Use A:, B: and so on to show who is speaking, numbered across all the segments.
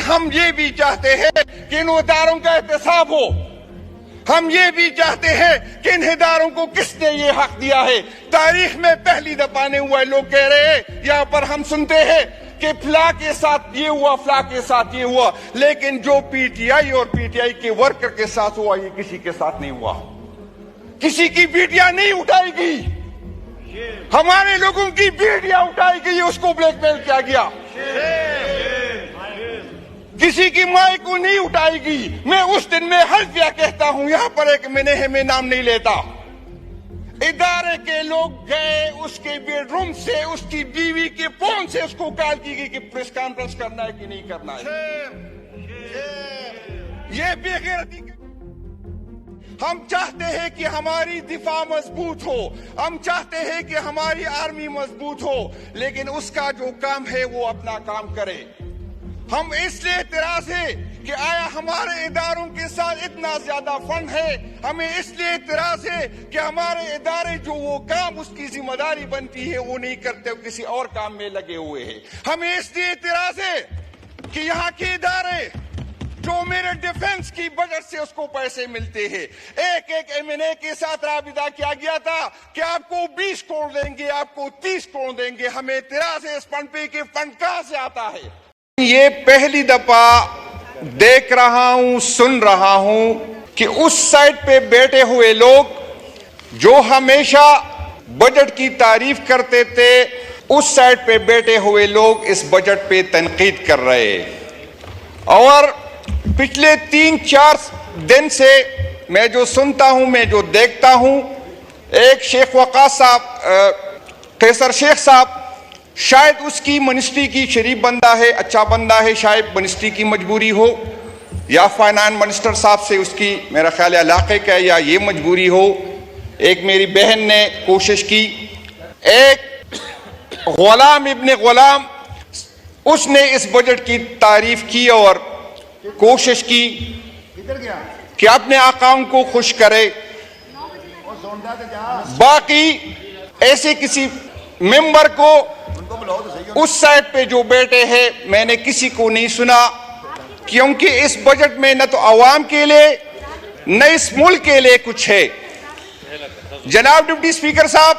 A: ہم یہ بھی چاہتے ہیں کہ ان اداروں کا احتساب ہو. ہم یہ بھی چاہتے ہیں کہ ان اداروں کو کس نے یہ حق دیا ہے. تاریخ میں پہلی دفعہ نہیں ہوا ہے. لوگ کہہ رہے ہیں, یہاں پر ہم سنتے ہیں کہ فلاں کے ساتھ یہ ہوا, فلاں کے ساتھ یہ ہوا, لیکن جو پی ٹی آئی اور پی ٹی آئی کے ورکر کے ساتھ ہوا یہ کسی کے ساتھ نہیں ہوا. کسی کی بیٹیاں نہیں اٹھائی گئی, ہمارے لوگوں کی بیٹیاں اٹھائی گئی, اس کو بلیک میل کیا گیا. کسی کی ماں کو نہیں اٹھائی گئی. میں اس دن میں حلفیہ کہتا ہوں, یہاں پر ایک میں نام نہیں لیتا, ادارے کے لوگ گئے, اس کے بیڈ روم سے, اس کی بیوی کے فون سے اس کو کال کی گئی کہ پریس کانفرنس کرنا ہے کہ نہیں کرنا ہے. یہ بے غیرتی. ہم چاہتے ہیں کہ ہماری دفاع مضبوط ہو, ہم چاہتے ہیں کہ ہماری آرمی مضبوط ہو, لیکن اس کا جو کام ہے وہ اپنا کام کرے. ہم اس لیے اعتراض ہے کہ آیا ہمارے اداروں کے ساتھ اتنا زیادہ فنڈ ہے. ہمیں اس لیے اعتراض ہے کہ ہمارے ادارے جو وہ کام اس کی ذمہ داری بنتی ہے وہ نہیں کرتے, وہ کسی اور کام میں لگے ہوئے ہیں. ہمیں اس لیے اعتراض ہے کہ یہاں کے ادارے جو میرے ڈیفنس کی بجٹ سے اس کو پیسے ملتے ہیں, ایک ایم این اے کے ساتھ رابطہ کیا گیا تھا کہ آپ کو 20 کروڑ دیں گے, آپ کو 30 کروڑ دیں گے. ہمیں اعتراض ہے اس فنڈ پہ کہ فنڈ کہاں سے آتا ہے. یہ پہلی دفعہ دیکھ رہا ہوں, سن رہا ہوں کہ اس سائٹ پہ بیٹھے ہوئے لوگ جو ہمیشہ بجٹ کی تعریف کرتے تھے, اس سائٹ پہ بیٹھے ہوئے لوگ اس بجٹ پہ تنقید کر رہے ہیں. اور پچھلے 3-4 دن سے میں جو سنتا ہوں, میں جو دیکھتا ہوں, ایک شیخ وقاص صاحب, قیصر شیخ صاحب, شاید اس کی منسٹری کی شریف بندہ ہے, اچھا بندہ ہے, شاید منسٹری کی مجبوری ہو, یا فائنانس منسٹر صاحب سے اس کی میرا خیال ہے علاقے کا, یا یہ مجبوری ہو. ایک میری بہن نے کوشش کی, ایک غلام ابن غلام, اس نے اس بجٹ کی تعریف کی اور کوشش کی کہ اپنے آقاؤں کو خوش کرے. باقی ایسے کسی ممبر کو اس سائٹ پہ جو بیٹھے ہیں میں نے کسی کو نہیں سنا, کیونکہ اس بجٹ میں نہ تو عوام کے لیے نہ اس ملک کے لیے کچھ ہے. جناب ڈپٹی اسپیکر صاحب,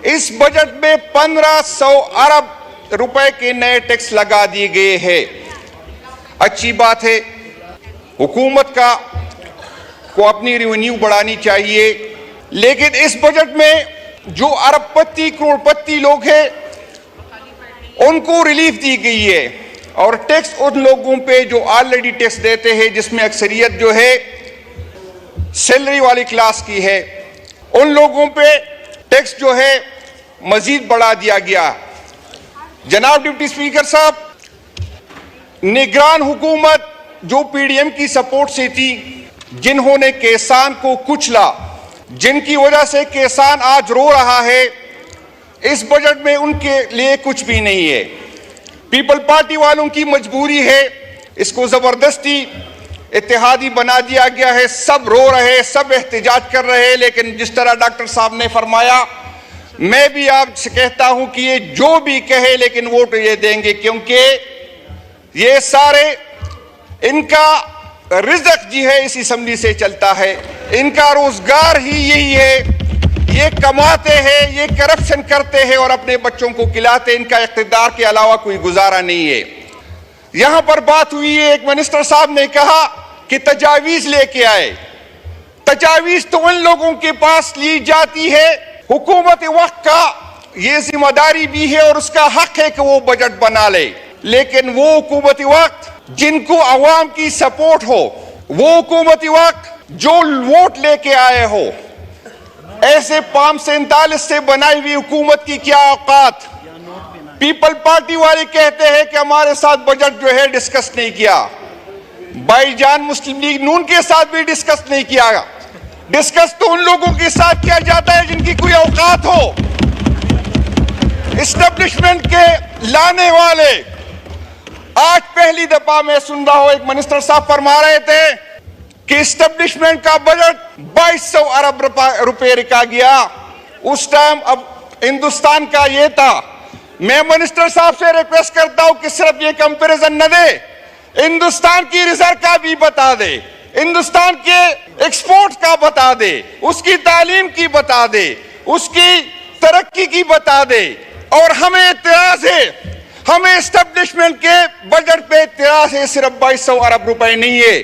A: اس بجٹ میں 1500 ارب روپے کے نئے ٹیکس لگا دیے گئے ہیں. اچھی بات ہے, حکومت کو اپنی ریونیو بڑھانی چاہیے, لیکن اس بجٹ میں جو ارب پتی کروڑ پتی لوگ ہیں ان کو ریلیف دی گئی ہے, اور ٹیکس ان لوگوں پہ جو آلریڈی ٹیکس دیتے ہیں, جس میں اکثریت جو ہے سیلری والی کلاس کی ہے, ان لوگوں پہ ٹیکس جو ہے مزید بڑھا دیا گیا. جناب ڈپٹی اسپیکر صاحب, نگران حکومت جو پی ڈی ایم کی سپورٹ سے تھی, جنہوں نے کسان کو کچلا, جن کی وجہ سے کسان آج رو رہا ہے, اس بجٹ میں ان کے لیے کچھ بھی نہیں ہے. پیپل پارٹی والوں کی مجبوری ہے, اس کو زبردستی اتحادی بنا دیا گیا ہے. سب رو رہے, سب احتجاج کر رہے, لیکن جس طرح ڈاکٹر صاحب نے فرمایا, میں بھی آپ سے کہتا ہوں کہ یہ جو بھی کہے لیکن ووٹ یہ دیں گے, کیونکہ یہ سارے ان کا رزق جی ہے اس اسمبلی سے چلتا ہے, ان کا روزگار ہی یہی ہے. یہ کماتے ہیں, یہ کرپشن کرتے ہیں اور اپنے بچوں کو کھلاتے, ان کا اقتدار کے علاوہ کوئی گزارا نہیں ہے. یہاں پر بات ہوئی ہے, ایک منسٹر صاحب نے کہا کہ تجاویز لے کے آئے. تجاویز تو ان لوگوں کے پاس لی جاتی ہے, حکومت وقت کا یہ ذمہ داری بھی ہے اور اس کا حق ہے کہ وہ بجٹ بنا لے, لیکن وہ حکومت وقت جن کو عوام کی سپورٹ ہو, وہ حکومت وقت جو ووٹ لے کے آئے ہو, ایسے 547 سے بنائی ہوئی حکومت کی کیا اوقات. پیپل پارٹی والے کہتے ہیں کہ ہمارے ساتھ بجٹ جو ہے ڈسکس نہیں کیا. بھائی جان مسلم لیگ نون کے ساتھ بھی ڈسکس نہیں کیا. ڈسکس تو ان لوگوں کے ساتھ کیا جاتا ہے جن کی کوئی اوقات ہو. اسٹیبلشمنٹ کے لانے والے, آج پہلی دفعہ میں سن رہا ہوں ایک منسٹر صاحب فرما رہے تھے کہ اسٹیبلشمنٹ کا بجٹ 2200 ارب روپے رکھا گیا. اس ٹائم اب ہندوستان کا یہ تھا. میں منسٹر صاحب سے ریکویسٹ کرتا ہوں کہ صرف یہ کمپیریزن نہ دے, ہندوستان کی ریزرو کا بھی بتا دے، ہندوستان کے ایکسپورٹ کا بتا دے، اس کی تعلیم کی بتا دے، اس کی ترقی کی بتا دے۔ اور ہمیں اعتراض ہے، ہمیں اسٹیبلشمنٹ کے بجٹ پہ اعتراض ہے، صرف 2200 ارب روپے نہیں ہے۔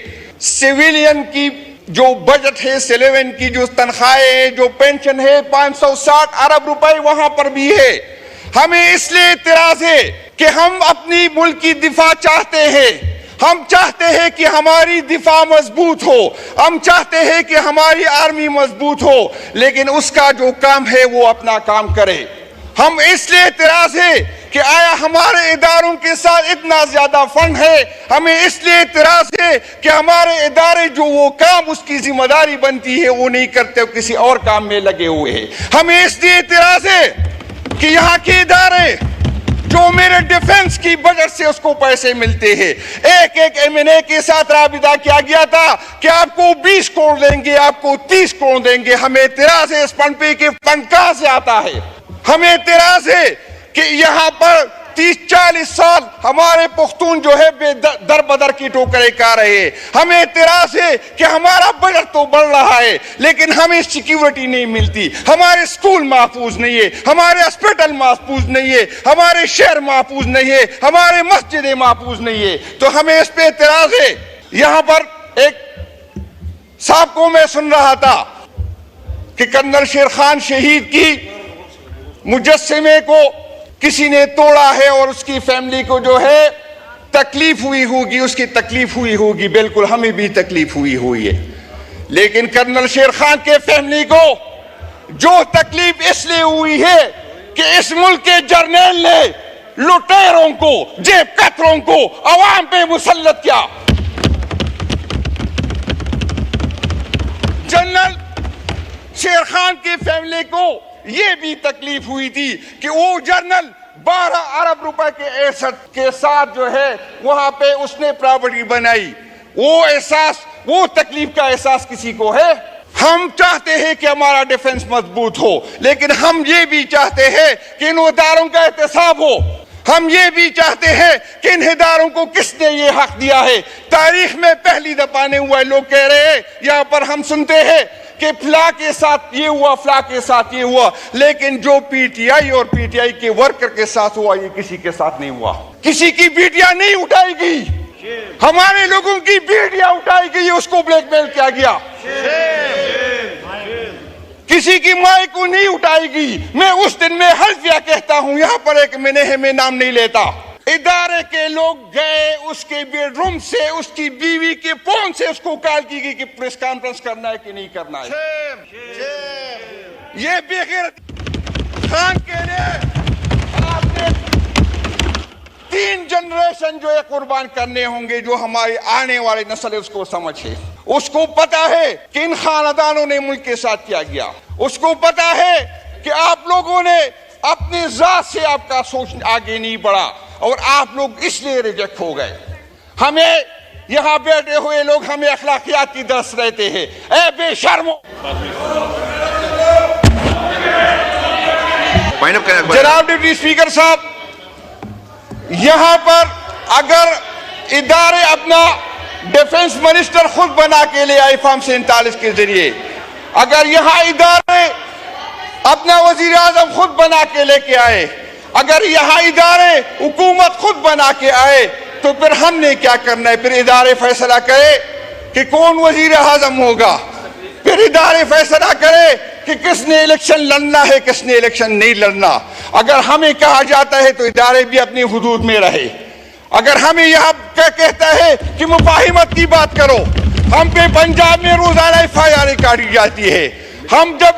A: سویلین کی جو بجٹ ہے، سیلیون کی جو تنخواہیں ہے، جو پینشن ہے، 560 ارب روپے وہاں پر بھی ہے۔ ہمیں اس لیے اعتراض ہے کہ ہم اپنی ملک کی دفاع چاہتے ہیں، ہم چاہتے ہیں کہ ہماری دفاع مضبوط ہو، ہم چاہتے ہیں کہ ہماری آرمی مضبوط ہو، لیکن اس کا جو کام ہے وہ اپنا کام کرے۔ ہم اس لیے اعتراض ہے کہ آیا ہمارے اداروں کے ساتھ اتنا زیادہ فنڈ ہے؟ ہمیں اس لیے اعتراض ہے کہ ہمارے ادارے جو وہ کام اس کی ذمہ داری بنتی ہے وہ نہیں کرتے، کسی اور کام میں لگے ہوئے ہیں۔ ہمیں اس لیے اعتراض ہے کہ یہاں کے ادارے جو میرے ڈیفنس کی بجٹ سے اس کو پیسے ملتے ہیں، ایک M&A کے ساتھ رابطہ کیا گیا تھا کہ آپ کو 20 کروڑ دیں گے، آپ کو 30 کروڑ دیں گے۔ ہمیں اعتراض ہے اس فنڈ پہ کہ فنڈ کہاں سے آتا ہے۔ ہمیں اعتراض ہے کہ یہاں پر 30-40 سال ہمارے پختون جو ہے در بدر کی ٹوکرے کھا رہے ہیں۔ ہمیں اعتراض ہے کہ ہمارا بجٹ تو بڑھ رہا ہے لیکن ہمیں سیکیورٹی نہیں ملتی، ہمارے اسکول محفوظ نہیں ہے، ہمارے ہسپتال محفوظ نہیں ہے، ہمارے شہر محفوظ نہیں ہے، ہمارے مسجدیں محفوظ نہیں ہے۔ تو ہمیں اس پہ اعتراض ہے۔ یہاں پر ایک صاحب کو میں سن رہا تھا کہ کرنل شیر خان شہید کی مجسمے کو کسی نے توڑا ہے اور اس کی فیملی کو جو ہے تکلیف ہوئی ہوگی، اس کی تکلیف ہوئی ہوگی، بالکل ہمیں بھی تکلیف ہوئی ہے، لیکن کرنل شیر خان کے فیملی کو جو تکلیف اس لیے ہوئی ہے کہ اس ملک کے جرنیل نے لٹیروں کو، جیب کتروں کو عوام پہ مسلط کیا۔ جنرل شیر خان کی فیملی کو یہ بھی تکلیف ہوئی تھی کہ وہ جنرل 12 ارب روپے کے ایسٹ کے ساتھ جو ہے وہاں پہ اس نے پراپرٹی بنائی۔ وہ احساس، وہ تکلیف کا احساس کسی کو ہے؟ ہم چاہتے ہیں کہ ہمارا ڈیفنس مضبوط ہو، لیکن ہم یہ بھی چاہتے ہیں کہ ان اداروں کا احتساب ہو۔ ہم یہ بھی چاہتے ہیں کہ ان اداروں کو کس نے یہ حق دیا ہے۔ تاریخ میں پہلی دفعہ نہیں ہوا ہے، لوگ کہہ رہے ہیں، یہاں پر ہم سنتے ہیں کہ فلاں کے ساتھ یہ ہوا، فلاں کے ساتھ یہ ہوا، لیکن جو پی ٹی آئی اور پی ٹی آئی کے ورکر کے ساتھ ہوا یہ کسی کے ساتھ نہیں ہوا۔ کسی کی بیٹیاں نہیں اٹھائی گئی، ہمارے لوگوں کی بیٹیاں اٹھائی گئی، اس کو بلیک میل کیا گیا۔ کسی کی ماں کو نہیں اٹھائی گئی۔ میں اس دن میں حلفیہ کہتا ہوں، یہاں پر ایک میں نام نہیں لیتا، ادارے کے لوگ گئے اس کے بیڈ روم سے، اس کی بیوی کے فون سے اس کو کال کی گئی کہ پریس کانفرنس کرنا ہے کہ نہیں کرنا ہے۔ یہ بغیر خان کے لیے آپ نے 3 جنریشن جو ہے قربان کرنے ہوں گے، جو ہماری آنے والی نسل ہے اس کو سمجھ ہے، اس کو پتا ہے کہ ان خاندانوں نے ملک کے ساتھ کیا گیا، اس کو پتا ہے کہ آپ لوگوں نے اپنی ذات سے آپ کا سوچ آگے نہیں بڑھا اور آپ لوگ اس لیے ریجیکٹ ہو گئے۔ ہمیں یہاں بیٹھے ہوئے لوگ ہمیں اخلاقیات کی درس رہتے ہیں، اے بے شرمو۔ جناب ڈپٹی اسپیکر صاحب، یہاں پر اگر ادارے اپنا ڈیفنس منسٹر خود بنا کے لے آئے فارم 47 کے ذریعے، اگر یہاں ادارے اپنا وزیر اعظم خود بنا کے لے کے آئے، اگر یہاں ادارے حکومت خود بنا کے آئے، تو پھر ہم نے کیا کرنا ہے؟ پھر ادارے فیصلہ کرے کہ کون وزیر اعظم ہوگا، پھر ادارے فیصلہ کرے کہ کس نے الیکشن لڑنا ہے، کس نے الیکشن نہیں لڑنا۔ اگر ہمیں کہا جاتا ہے تو ادارے بھی اپنی حدود میں رہے۔ اگر ہمیں یہاں کہتا ہے کہ مفاہمت کی بات کرو، ہم پہ پنجاب میں روزانہ FIR کاٹی جاتی ہے، ہم جب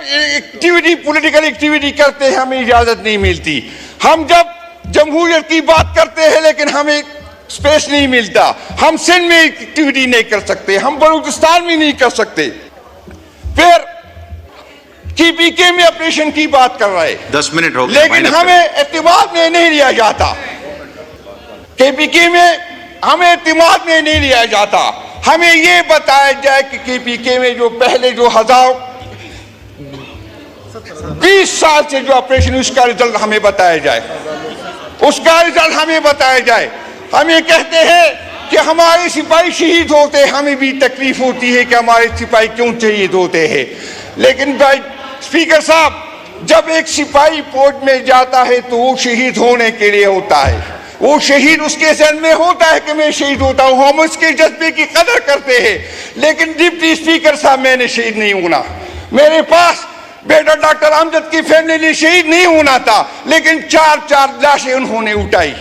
A: پولیٹیکل ایکٹیویٹی کرتے ہیں ہمیں اجازت نہیں ملتی، ہم جب جمہوریت کی بات کرتے ہیں لیکن ہمیں سپیس نہیں ملتا، ہم سندھ میں ایکٹیویٹی نہیں کر سکتے، ہم بلوچستان میں نہیں کر سکتے، پھر KPK میں آپریشن کی بات کر رہے
B: 10 منٹ ہو گئے،
A: لیکن ہمیں اعتماد میں نہیں لیا جاتا۔ KPK میں ہمیں اعتماد میں نہیں لیا جاتا۔ ہمیں یہ بتایا جائے کہ KPK میں جو پہلے جو 20 سال سے جو آپریشن اس کا رزلٹ ہمیں بتایا جائے، اس کا رزلٹ ہمیں بتایا جائے۔ ہم یہ کہتے ہیں کہ ہمارے سپاہی شہید ہوتے ہیں، ہمیں بھی تکلیف ہوتی ہے کہ ہمارے سپاہی کیوں شہید ہوتے ہیں، لیکن بھائی اسپیکر صاحب، جب ایک سپاہی فوج میں جاتا ہے تو وہ شہید ہونے کے لیے ہوتا ہے، وہ شہید اس کے ذہن میں ہوتا ہے کہ میں شہید ہوتا ہوں، ہم اس کے جذبے کی قدر کرتے ہیں، لیکن ڈپٹی اسپیکر صاحب میں نے شہید نہیں ہونا، میرے پاس بیٹا ڈاکٹر امجد کی فیملی نے شہید نہیں ہونا تھا، لیکن چار لاشیں انہوں نے اٹھائی۔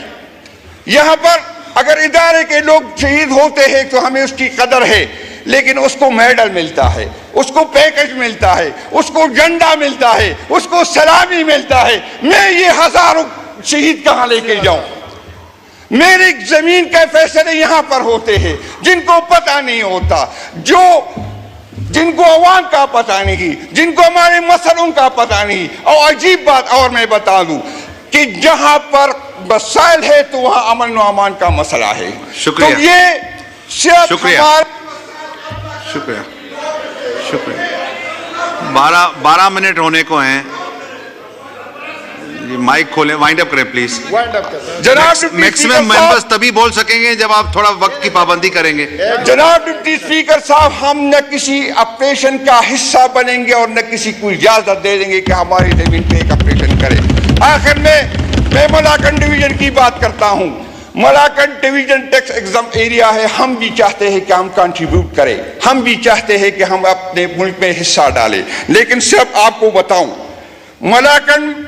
A: یہاں پر اگر ادارے کے لوگ شہید ہوتے ہیں تو ہمیں اس کی قدر ہے، لیکن اس کو میڈل ملتا ہے، اس کو پیکج ملتا ہے، اس کو جھنڈا ملتا ہے، اس کو سلامی ملتا ہے، میں یہ ہزاروں شہید کہاں لے کے جاؤں؟ میری زمین کے فیصلے یہاں پر ہوتے ہیں، جن کو پتہ نہیں ہوتا، جن کو عوام کا پتہ نہیں، جن کو ہمارے مسئلوں کا پتہ نہیں۔ اور عجیب بات اور میں بتا دوں کہ جہاں پر وسائل ہے تو وہاں امن و امان کا مسئلہ ہے۔
B: شکریہ،
A: تو یہ صرف
B: شکریہ، شکریہ، شکریہ۔ 12 منٹ ہونے کو ہیں، مائک کھولیں، وائنڈ اپ کریں پلیز۔
A: جناب
B: میکسیمم ممبرز تبھی بول سکیں گے جب آپ تھوڑا وقت کی پابندی کریں گے۔
A: جناب ڈپٹی اسپیکر صاحب، ہم نہ کسی آپریشن کا حصہ بنیں گے اور نہ کسی کو اجازت دے دیں گے کہ ہماری زمین پہ ایک آپریشن کرے۔ آخر میں ملاکنڈ ڈویژن کی بات کرتا ہوں۔ Malakand division tax exempt area ہے، ہم بھی چاہتے ہیں کہ ہم کنٹریبیوٹ کریں، ہم بھی چاہتے ہیں کہ ہم اپنے ملک میں حصہ ڈالیں، لیکن صرف آپ کو بتاؤں، ملاکنڈ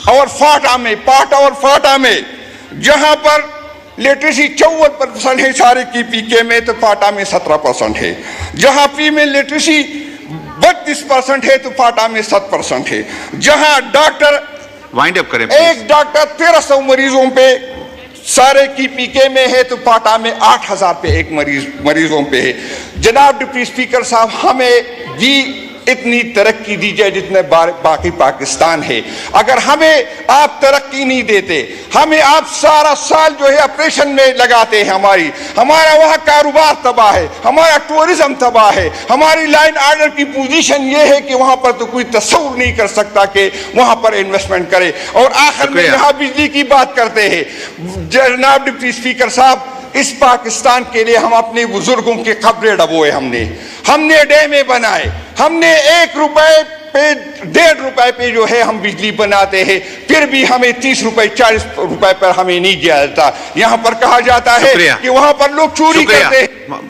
A: اور فاٹا میں، پاٹا اور فاٹا میں جہاں پر لٹریسی 54% ہے سارے کی پی کے میں، تو پاٹا میں 17% ہے۔ جہاں فیمیل لٹریسی 32% ہے تو پاٹا میں 7% ہے۔ جہاں ڈاکٹر
B: وائنڈ اپ کریں
A: ایک ڈاکٹر 1300 مریضوں پہ سارے کی پی کے میں ہے تو پاٹا میں 8000 پہ ایک مریضوں پہ ہے۔ جناب ڈپٹی اسپیکر صاحب، ہمیں بھی اتنی ترقی دی جائے جتنے باقی پاکستان ہے۔ اگر ہمیں آپ ترقی نہیں دیتے، ہمیں آپ سارا سال جو ہے آپریشن میں لگاتے ہیں، ہمارا وہاں کاروبار تباہ ہے، ہمارا ٹورزم تباہ ہے، ہماری لائن آرڈر کی پوزیشن یہ ہے کہ وہاں پر تو کوئی تصور نہیں کر سکتا کہ وہاں پر انویسٹمنٹ کرے۔ اور آخر میں یہاں بجلی کی بات کرتے ہیں، جناب ڈپٹی اسپیکر صاحب، اس پاکستان کے لیے ہم اپنے بزرگوں کے قبریں ڈبوئے، ہم نے ڈیمیں بنائے، ہم نے 1 روپے پہ 1.5 روپے پہ جو ہے ہم بجلی بناتے ہیں، پھر بھی ہمیں 30 روپے 40 روپے پر ہمیں نہیں دیا جاتا۔ یہاں پر کہا جاتا ہے کہ وہاں پر لوگ چوری کرتے ہیں۔